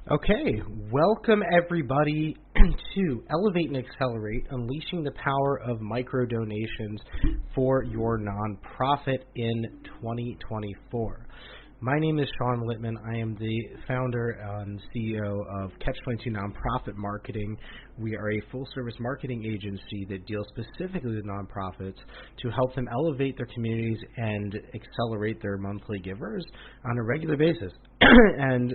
Okay, welcome everybody to Elevate and Accelerate, Unleashing the Power of Micro Donations for Your Nonprofit in 2024. My name is Sean Littman. I am the founder and CEO of Catch-22 Nonprofit Marketing. We are a full-service marketing agency that deals specifically with nonprofits to help them elevate their communities and accelerate their monthly givers on a regular basis. And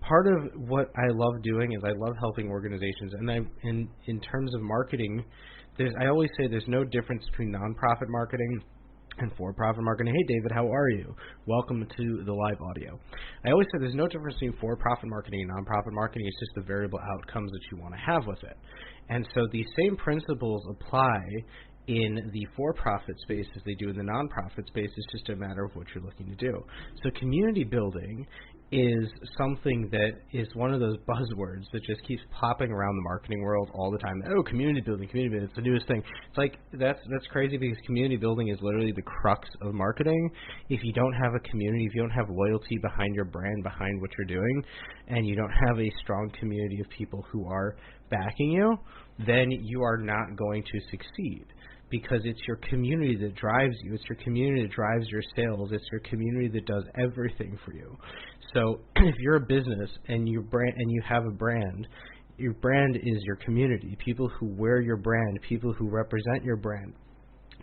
part of what I love doing is I love helping organizations. And in terms of marketing, I always say there's no difference between nonprofit marketing and for-profit marketing. Hey, David, how are you? Welcome to the live audio. I always say there's no difference between for-profit marketing and nonprofit marketing. It's just the variable outcomes that you want to have with it. And so these same principles apply in the for-profit space as they do in the nonprofit space. It's just a matter of what you're looking to do. So community building is something that is one of those buzzwords that just keeps popping around the marketing world all the time. Oh, community building, it's the newest thing. It's like, that's crazy because community building is literally the crux of marketing. If you don't have a community, if you don't have loyalty behind your brand, behind what you're doing, and you don't have a strong community of people who are backing you, then you are not going to succeed. Because it's your community that drives you. It's your community that drives your sales. It's your community that does everything for you. So if you're a business and you have a brand, your brand is your community. People who wear your brand, people who represent your brand,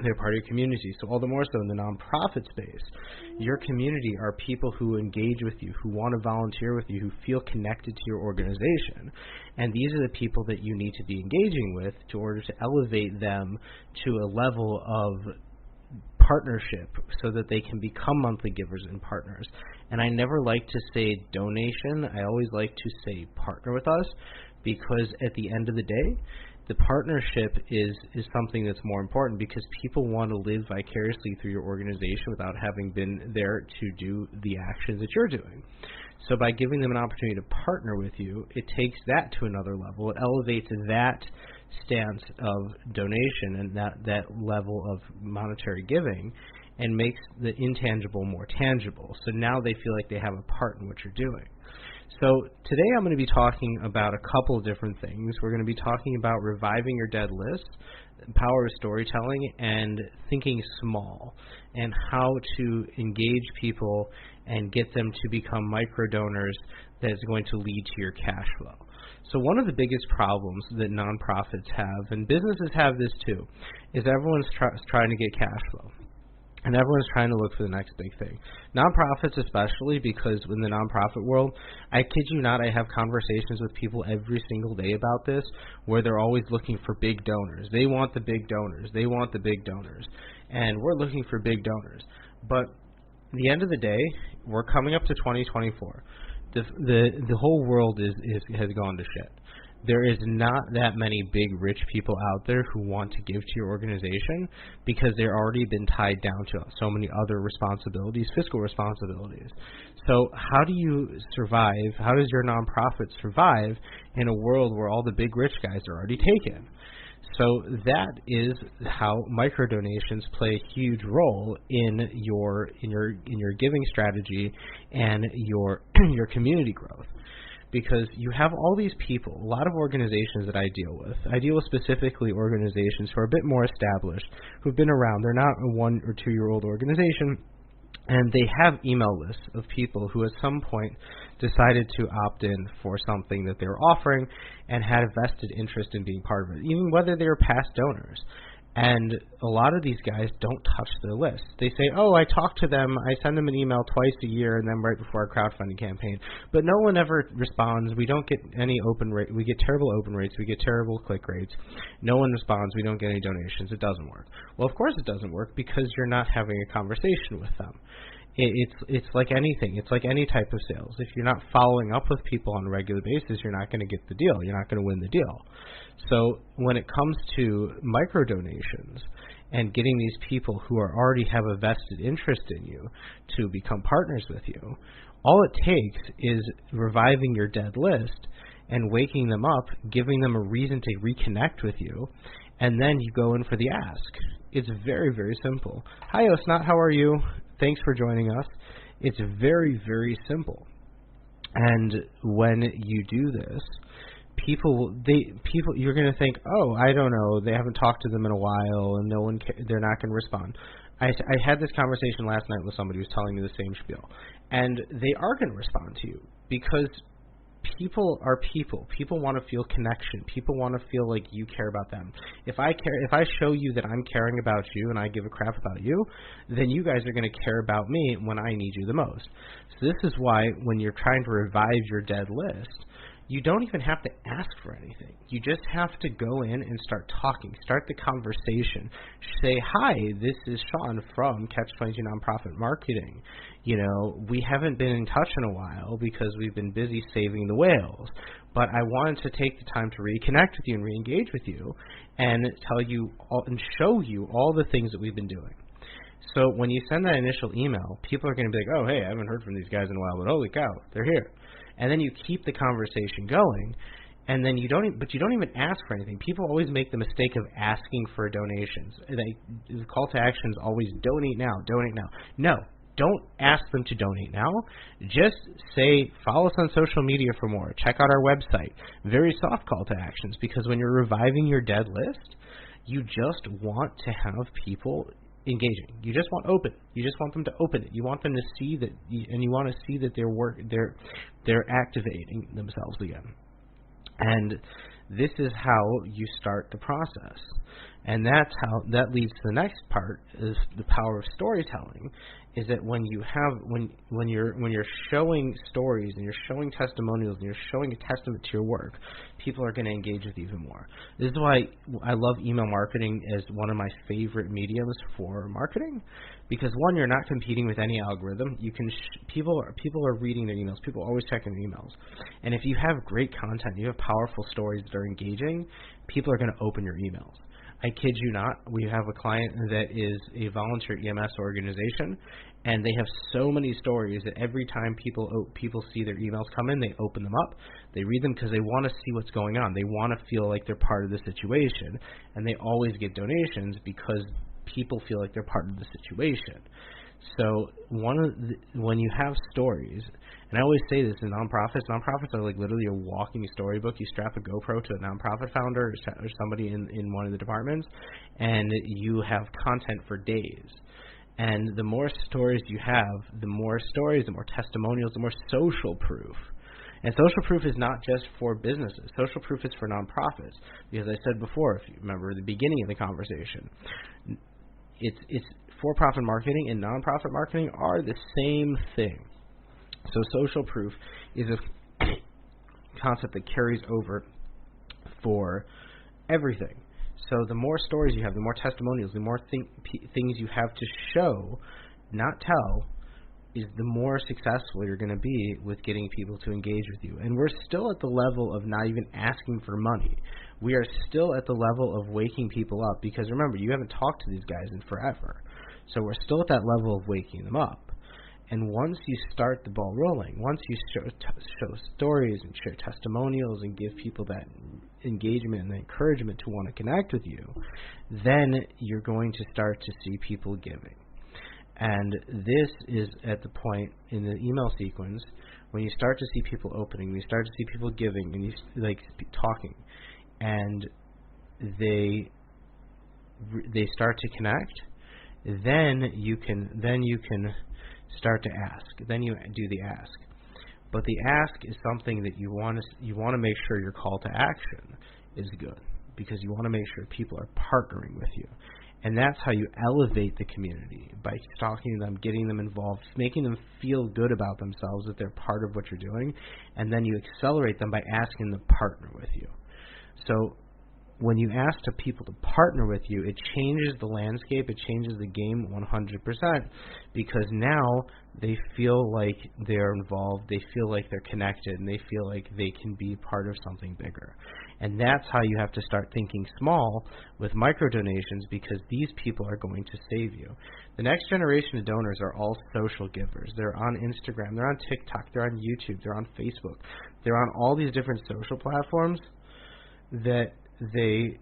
they're part of your community. So all the more so in the nonprofit space, your community are people who engage with you, who want to volunteer with you, who feel connected to your organization. And these are the people that you need to be engaging with in order to elevate them to a level of partnership so that they can become monthly givers and partners. And I never like to say donation. I always like to say partner with us, because at the end of the day, the partnership is something that's more important, because people want to live vicariously through your organization without having been there to do the actions that you're doing. So by giving them an opportunity to partner with you, it takes that to another level. It elevates that stance of donation and that level of monetary giving and makes the intangible more tangible. So now they feel like they have a part in what you're doing. So today I'm going to be talking about a couple of different things. We're going to be talking about reviving your dead list, the power of storytelling, and thinking small, and how to engage people and get them to become micro donors that is going to lead to your cash flow. So one of the biggest problems that nonprofits have, and businesses have this too, is everyone's trying to get cash flow. And everyone's trying to look for the next big thing. Nonprofits especially, because in the nonprofit world, I kid you not, I have conversations with people every single day about this, where they're always looking for big donors. They want the big donors. They want the big donors. And we're looking for big donors. But at the end of the day, we're coming up to 2024. The whole world has gone to shit. There is not that many big rich people out there who want to give to your organization, because they've already been tied down to so many other responsibilities, fiscal responsibilities. So how do you survive? How does your nonprofit survive in a world where all the big rich guys are already taken? So that is how micro donations play a huge role in your giving strategy and your community growth. Because you have all these people, a lot of organizations that I deal with. I deal with specifically organizations who are a bit more established, who've been around. They're not a 1 or 2 year old organization, and they have email lists of people who at some point decided to opt in for something that they were offering and had a vested interest in being part of it, even whether they were past donors. And a lot of these guys don't touch their list. They say, oh, I talk to them, I send them an email twice a year and then right before our crowdfunding campaign. But no one ever responds. We don't get any open rate. We get terrible open rates. We get terrible click rates. No one responds. We don't get any donations. It doesn't work. Well, of course it doesn't work, because you're not having a conversation with them. It's like anything. It's like any type of sales. If you're not following up with people on a regular basis, you're not going to get the deal. You're not going to win the deal. So when it comes to micro donations and getting these people who already have a vested interest in you to become partners with you, all it takes is reviving your dead list and waking them up, giving them a reason to reconnect with you, and then you go in for the ask. It's very, very simple. Hi, Osnat, how are you? Thanks for joining us. It's very, very simple. And when you do this, people you're going to think, oh, I don't know, they haven't talked to them in a while, and they're not going to respond. I had this conversation last night with somebody who was telling me the same spiel, and they are going to respond to you because people are people. People want to feel connection. People want to feel like you care about them. If I show you that I'm caring about you and I give a crap about you, then you guys are going to care about me when I need you the most. So this is why when you're trying to revive your dead list, you don't even have to ask for anything. You just have to go in and start talking. Start the conversation. Say, hi, this is Sean from Catch-22 Nonprofit Marketing. You know, we haven't been in touch in a while because we've been busy saving the whales. But I wanted to take the time to reconnect with you and re-engage with you and tell you all, and show you all the things that we've been doing. So when you send that initial email, people are going to be like, oh, hey, I haven't heard from these guys in a while, but holy cow, they're here. And then you keep the conversation going, and then you don't even ask for anything. People always make the mistake of asking for donations. The call to action is always donate now, donate now. No, don't ask them to donate now. Just say, follow us on social media for more. Check out our website. Very soft call to actions, because when you're reviving your dead list, you just want to have people engaging. You just want open. You just want them to open it. You want them to see that, and you want to see that they're activating themselves again. And this is how you start the process. And that leads to the next part, is the power of storytelling. Is that when you're showing stories and you're showing testimonials and you're showing a testament to your work, people are going to engage with you even more. This is why I love email marketing as one of my favorite mediums for marketing, because one, you're not competing with any algorithm. You can people are reading their emails. People are always checking their emails, and if you have great content, you have powerful stories that are engaging, people are going to open your emails. I kid you not, we have a client that is a volunteer EMS organization, and they have so many stories that every time people see their emails come in, they open them up, they read them because they want to see what's going on. They want to feel like they're part of the situation, and they always get donations because people feel like they're part of the situation. So when you have stories, and I always say this in nonprofits are like literally a walking storybook. You strap a GoPro to a nonprofit founder or somebody in one of the departments, and you have content for days. And the more stories you have, the more stories, the more testimonials, the more social proof. And social proof is not just for businesses. Social proof is for nonprofits. Because I said before, if you remember the beginning of the conversation, it's for-profit marketing and nonprofit marketing are the same thing. So social proof is a concept that carries over for everything. So the more stories you have, the more testimonials, the more things you have to show, not tell, is the more successful you're going to be with getting people to engage with you. And we're still at the level of not even asking for money. We are still at the level of waking people up, because remember, you haven't talked to these guys in forever. So we're still at that level of waking them up. And once you start the ball rolling, once you show stories and share testimonials and give people that engagement and the encouragement to want to connect with you, then you're going to start to see people giving. And this is at the point in the email sequence when you start to see people opening, you start to see people giving, and you talking, and they start to connect. Then you can start to ask. Then you do the ask. But the ask is something that you want to make sure your call to action is good, because you want to make sure people are partnering with you. And that's how you elevate the community, by talking to them, getting them involved, making them feel good about themselves, that they're part of what you're doing, and then you accelerate them by asking them to partner with you. So when you ask people to partner with you, it changes the landscape, it changes the game 100%, because now they feel like they're involved, they feel like they're connected, and they feel like they can be part of something bigger. And that's how you have to start thinking small with micro donations, because these people are going to save you. The next generation of donors are all social givers. They're on Instagram, they're on TikTok, they're on YouTube, they're on Facebook, they're on all these different social platforms that they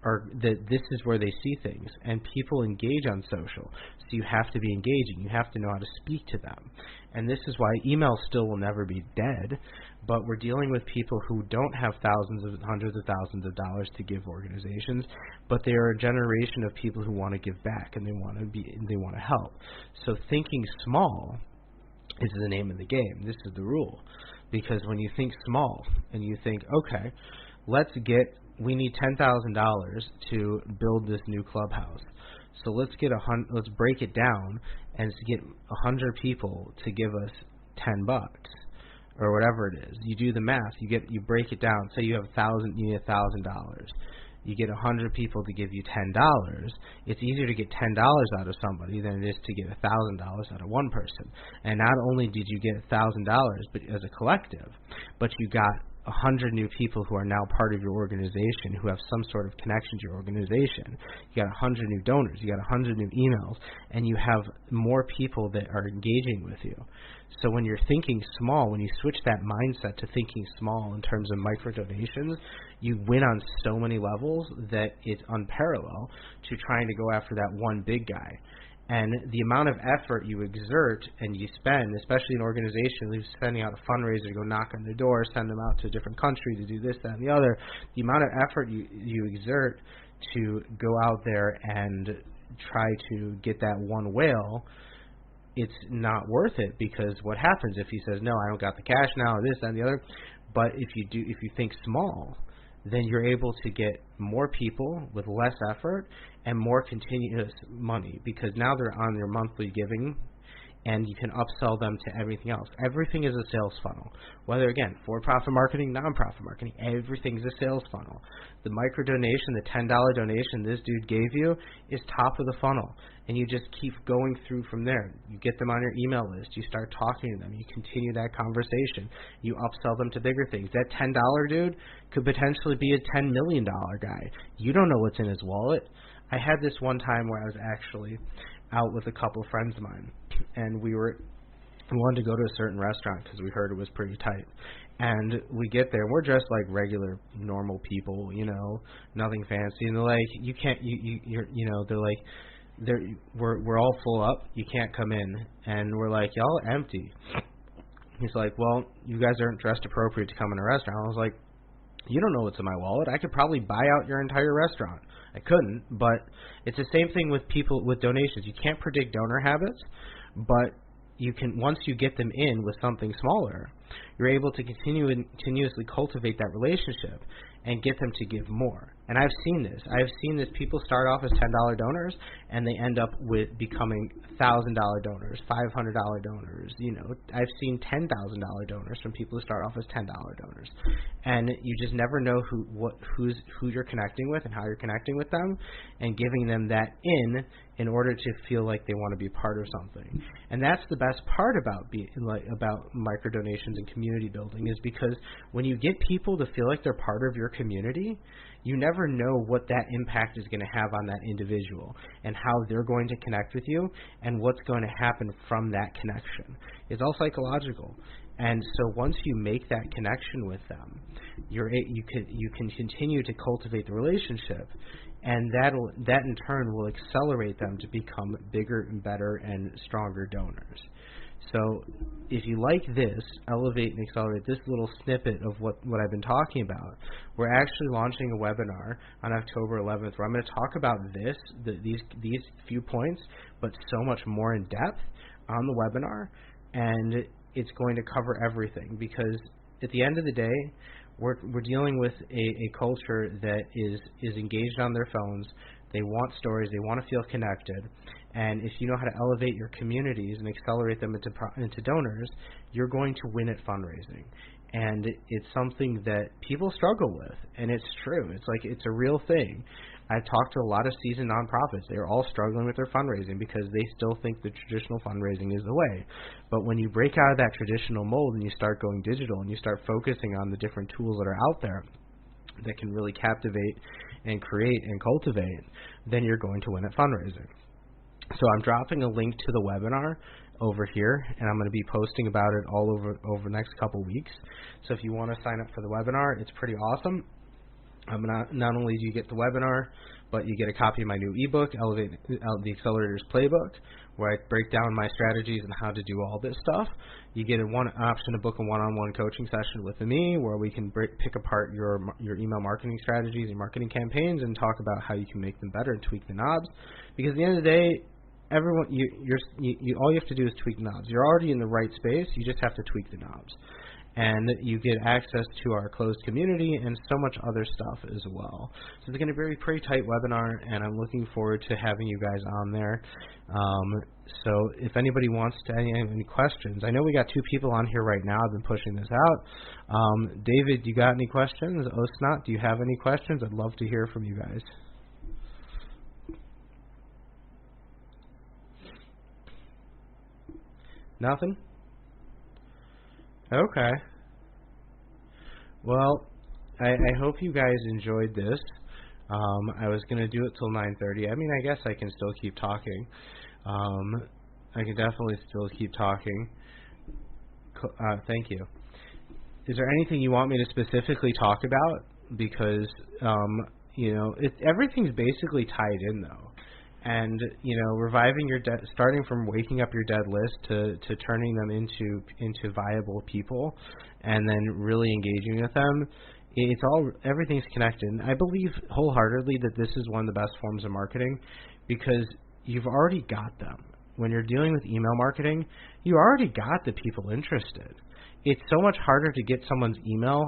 that this is where they see things, and people engage on social, so you have to be engaging. You have to know how to speak to them, and this is why email still will never be dead, but we're dealing with people who don't have hundreds of thousands of dollars to give organizations, but they are a generation of people who want to give back, and they want to help. So thinking small is the name of the game. This is the rule, because when you think small and you think, okay, we need $10,000 to build this new clubhouse. So let's break it down and get 100 people to give us $10 or whatever it is. You do the math. You break it down. Say you have you need $1,000. You get 100 people to give you $10. It's easier to get $10 out of somebody than it is to get $1,000 out of one person. And not only did you get $1,000, but as a collective, but you got 100 new people who are now part of your organization, who have some sort of connection to your organization. You got 100 new donors. You got 100 new emails, and you have more people that are engaging with you. So when you're thinking small, when you switch that mindset to thinking small in terms of micro donations, you win on so many levels that it's unparalleled to trying to go after that one big guy. And the amount of effort you exert and you spend, especially an organization who's sending out a fundraiser to go knock on the door, send them out to a different country to do this, that, and the other, the amount of effort you exert to go out there and try to get that one whale, it's not worth it, because what happens if he says, no, I don't got the cash now, or this, that, and the other? But if you think small, then you're able to get more people with less effort and more continuous money, because now they're on your monthly giving, and you can upsell them to everything else. Everything is a sales funnel. Whether, again, for-profit marketing, non-profit marketing, everything's a sales funnel. The micro donation, the $10 donation this dude gave you is top of the funnel, and you just keep going through from there. You get them on your email list. You start talking to them. You continue that conversation. You upsell them to bigger things. That $10 dude could potentially be a $10 million guy. You don't know what's in his wallet. I had this one time where I was actually out with a couple of friends of mine, and we wanted to go to a certain restaurant because we heard it was pretty tight. And we get there, and we're dressed like regular, normal people, nothing fancy. And they're like, you can't, they're like, we're all full up, you can't come in. And we're like, y'all empty. He's like, well, you guys aren't dressed appropriate to come in a restaurant. I was like, you don't know what's in my wallet. I could probably buy out your entire restaurant. I couldn't, but it's the same thing with people with donations. You can't predict donor habits, but you can, once you get them in with something smaller, you're able to continuously cultivate that relationship and get them to give more. And I've seen this. People start off as $10 donors, and they end up with becoming $1,000 donors, $500 donors. I've seen $10,000 donors from people who start off as $10 donors. And you just never know who you're connecting with and how you're connecting with them, and giving them that in order to feel like they want to be part of something. And that's the best part about micro donations and community building, is because when you get people to feel like they're part of your community, you never know what that impact is going to have on that individual and how they're going to connect with you and what's going to happen from that connection. It's all psychological. And so once you make that connection with them, you can continue to cultivate the relationship, and that in turn will accelerate them to become bigger and better and stronger donors. So if you like this, Elevate and Accelerate, this little snippet of what I've been talking about, we're actually launching a webinar on October 11th where I'm going to talk about these few points, but so much more in depth on the webinar, and it's going to cover everything, because at the end of the day, we're dealing with a culture that is engaged on their phones. They want stories. They want to feel connected. And if you know how to elevate your communities and accelerate them into donors, you're going to win at fundraising. And it's something that people struggle with, and it's true. It's a real thing. I've talked to a lot of seasoned nonprofits. They're all struggling with their fundraising because they still think the traditional fundraising is the way. But when you break out of that traditional mold and you start going digital and you start focusing on the different tools that are out there that can really captivate and create and cultivate, then you're going to win at fundraising. So I'm dropping a link to the webinar over here, and I'm going to be posting about it all over the next couple weeks. So if you want to sign up for the webinar, it's pretty awesome. Not only do you get the webinar, but you get a copy of my new ebook, Elevate the Accelerator's Playbook, where I break down my strategies and how to do all this stuff. You get one option to book a one-on-one coaching session with me, where we can pick apart your email marketing strategies and marketing campaigns and talk about how you can make them better and tweak the knobs. Because at the end of the day, everyone, all you have to do is tweak the knobs. You're already in the right space. You just have to tweak the knobs. And you get access to our closed community and so much other stuff as well. So it's going to be a pretty tight webinar, and I'm looking forward to having you guys on there. So if anybody wants to have any questions, I know we got 2 people on here right now. I've been pushing this out. David, you got any questions? Osnat, do you have any questions? I'd love to hear from you guys. Nothing? Okay. Well, I hope you guys enjoyed this. I was going to do it till 9:30. I mean, I guess I can still keep talking. I can definitely still keep talking. Thank you. Is there anything you want me to specifically talk about? Because, everything's basically tied in, though. And, reviving your dead, starting from waking up your dead list to turning them into viable people and then really engaging with them, everything's connected. And I believe wholeheartedly that this is one of the best forms of marketing because you've already got them. When you're dealing with email marketing, you already got the people interested. It's so much harder to get someone's email,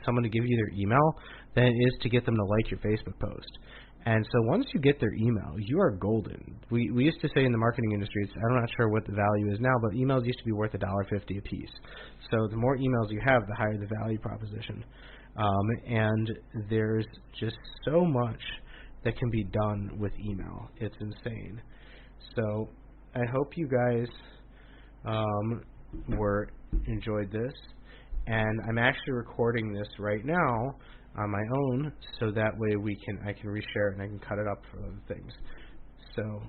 someone to give you their email, than it is to get them to like your Facebook post. And so once you get their email, you are golden. We used to say in the marketing industry, I'm not sure what the value is now, but emails used to be worth $1.50 a piece. So the more emails you have, the higher the value proposition. And there's just so much that can be done with email. It's insane. So I hope you guys enjoyed this. And I'm actually recording this right now on my own, so that way I can reshare it and I can cut it up for other things. So,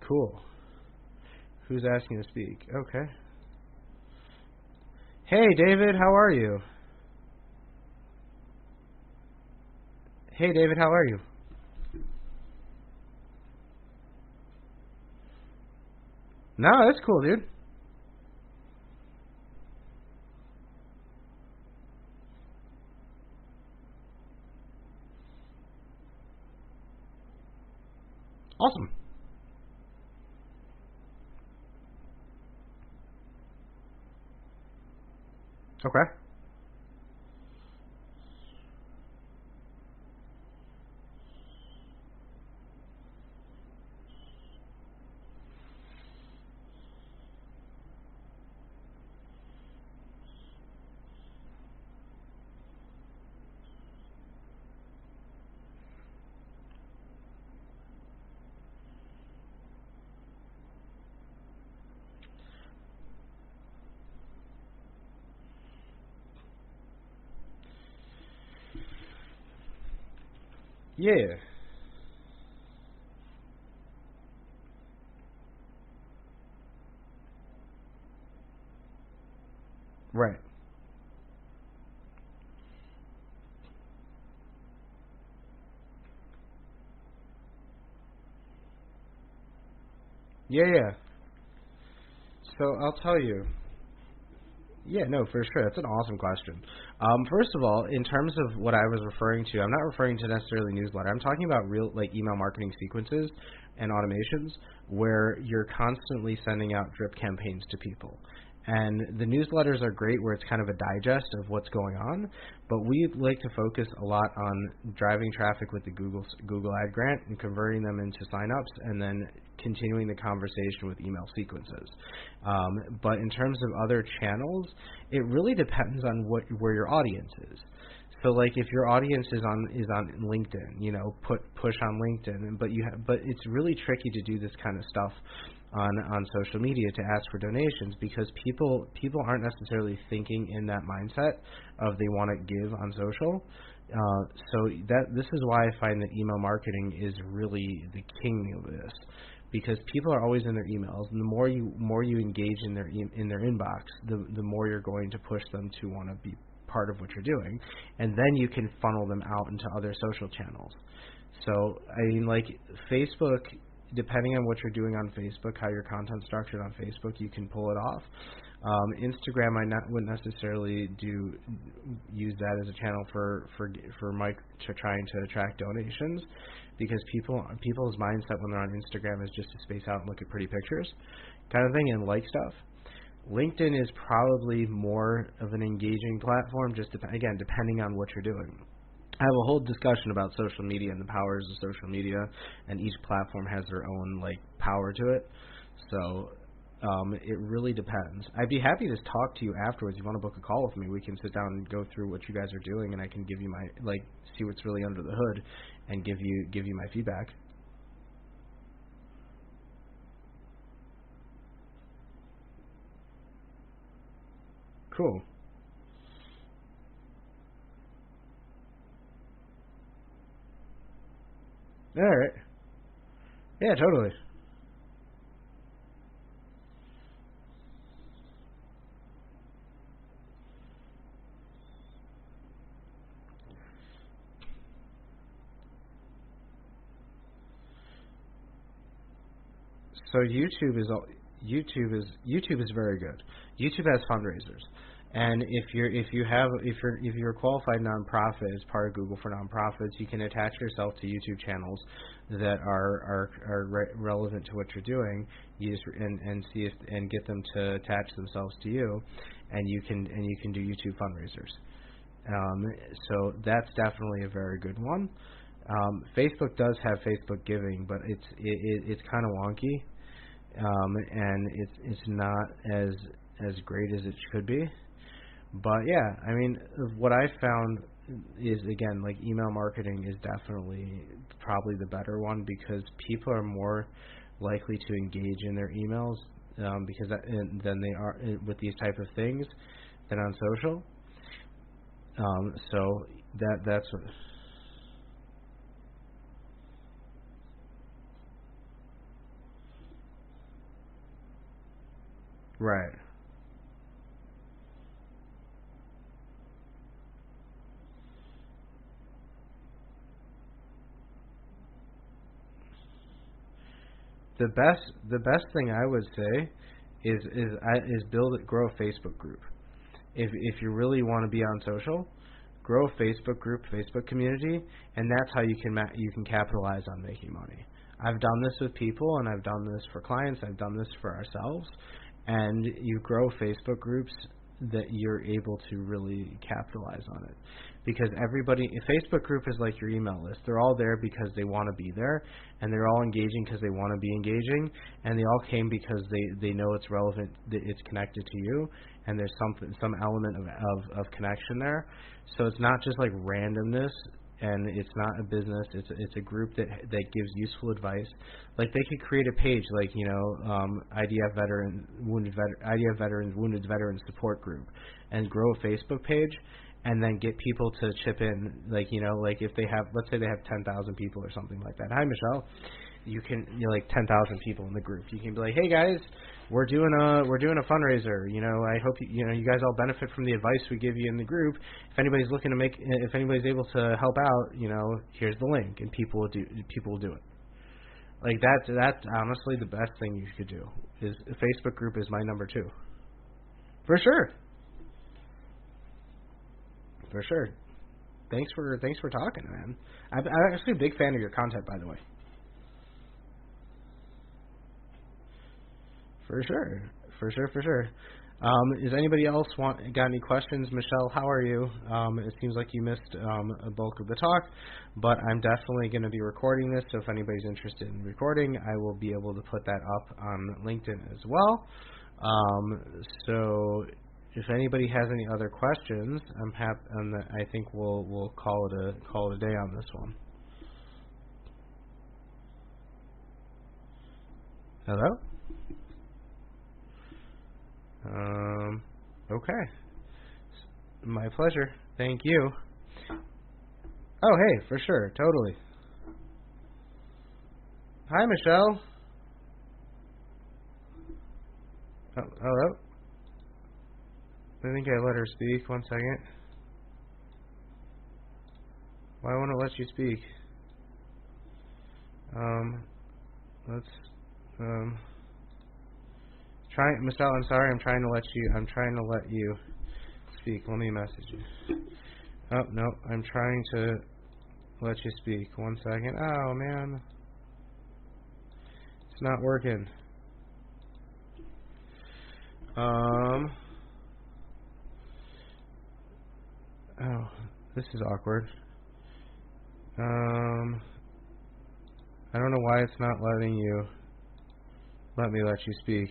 cool. Who's asking to speak? Okay. Hey, David, how are you? Hey, David, how are you? No, that's cool, dude. Awesome. Okay. Yeah. Right. Yeah. So I'll tell you. Yeah, no, for sure. That's an awesome question. First of all, in terms of what I was referring to, I'm not referring to necessarily newsletter. I'm talking about real, email marketing sequences and automations where you're constantly sending out drip campaigns to people. And the newsletters are great where it's kind of a digest of what's going on, but we like to focus a lot on driving traffic with the Google Ad Grant and converting them into signups and then continuing the conversation with email sequences. But in terms of other channels, it really depends on where your audience is. So, if your audience is on LinkedIn, push on LinkedIn, but it's really tricky to do this kind of stuff on social media to ask for donations because people aren't necessarily thinking in that mindset of they want to give on social. So this is why I find that email marketing is really the king of this, because people are always in their emails, and the more you engage in their inbox, the more you're going to push them to want to be part of what you're doing, and then you can funnel them out into other social channels. So, I mean, like, Facebook, depending on what you're doing on Facebook, how your content's structured on Facebook, you can pull it off. Instagram, wouldn't necessarily use that as a channel for trying to attract donations, because people's mindset when they're on Instagram is just to space out and look at pretty pictures, kind of thing, and like stuff. LinkedIn is probably more of an engaging platform, just again depending on what you're doing. I have a whole discussion about social media and the powers of social media, and each platform has their own like power to it. So it really depends. I'd be happy to talk to you afterwards. If you want to book a call with me, we can sit down and go through what you guys are doing, and I can give you my see what's really under the hood, and give you my feedback. Cool. All right. Yeah, totally. So YouTube is very good. YouTube has fundraisers, and if you're a qualified nonprofit as part of Google for Nonprofits, you can attach yourself to YouTube channels that are relevant to what you're doing. You just and see if and get them to attach themselves to you, and you can do YouTube fundraisers. So that's definitely a very good one. Facebook does have Facebook Giving, but it's kind of wonky, and it's not as great as it should be. But yeah, I mean, what I found is, again, like, email marketing is definitely probably the better one, because people are more likely to engage in their emails than they are with these type of things than on social. So that's what. Right. The best thing I would say is grow a Facebook group. If you really want to be on social, grow a Facebook group, Facebook community, and that's how you can capitalize on making money. I've done this with people, and I've done this for clients. I've done this for ourselves, and you grow Facebook groups that you're able to really capitalize on it. Because a Facebook group is like your email list. They're all there because they want to be there, and they're all engaging because they want to be engaging, and they all came because they know it's relevant, that it's connected to you, and there's some element of connection there. So it's not just like randomness, and it's not a business. It's a group that gives useful advice. Like, they could create a page like, IDF veterans wounded veterans support group, and grow a Facebook page, and then get people to chip in. Like, if they have, let's say they have 10,000 people or something like that. Hi, Michelle. You can, like 10,000 people in the group. You can be like, hey guys, we're doing a fundraiser. I hope you guys all benefit from the advice we give you in the group. If anybody's if anybody's able to help out, here's the link, and people will do it. Like, that's honestly the best thing you could do. Is a Facebook group is my number 2, for sure, for sure. Thanks for talking, man. I'm actually a big fan of your content, by the way. For sure, for sure, for sure. Does anybody else got any questions? Michelle, how are you? It seems like you missed a bulk of the talk, but I'm definitely going to be recording this, so if anybody's interested in recording, I will be able to put that up on LinkedIn as well. So if anybody has any other questions, I'm happy, and I think we'll call it a day on this one. Hello? Okay. My pleasure. Thank you. Oh, hey, for sure. Totally. Hi, Michelle. Oh, hello? I think I let her speak. 1 second. Why won't it let you speak? Let's try, Michelle. I'm sorry. I'm trying to let you speak. Let me message you. Oh no, I'm trying to let you speak. 1 second. Oh man, it's not working. Oh, this is awkward. I don't know why it's not letting you let me let you speak.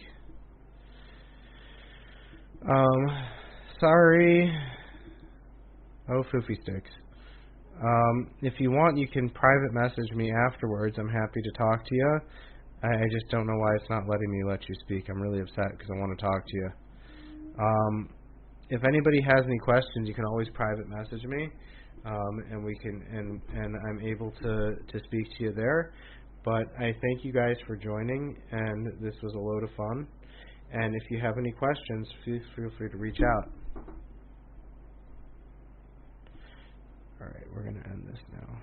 Sorry. Oh, foofy sticks. If you want, you can private message me afterwards. I'm happy to talk to you. I just don't know why it's not letting me let you speak. I'm really upset because I want to talk to you. If anybody has any questions, you can always private message me, and we can and I'm able to speak to you there. But I thank you guys for joining, and this was a load of fun. And if you have any questions, please feel free to reach out. All right, we're going to end this now.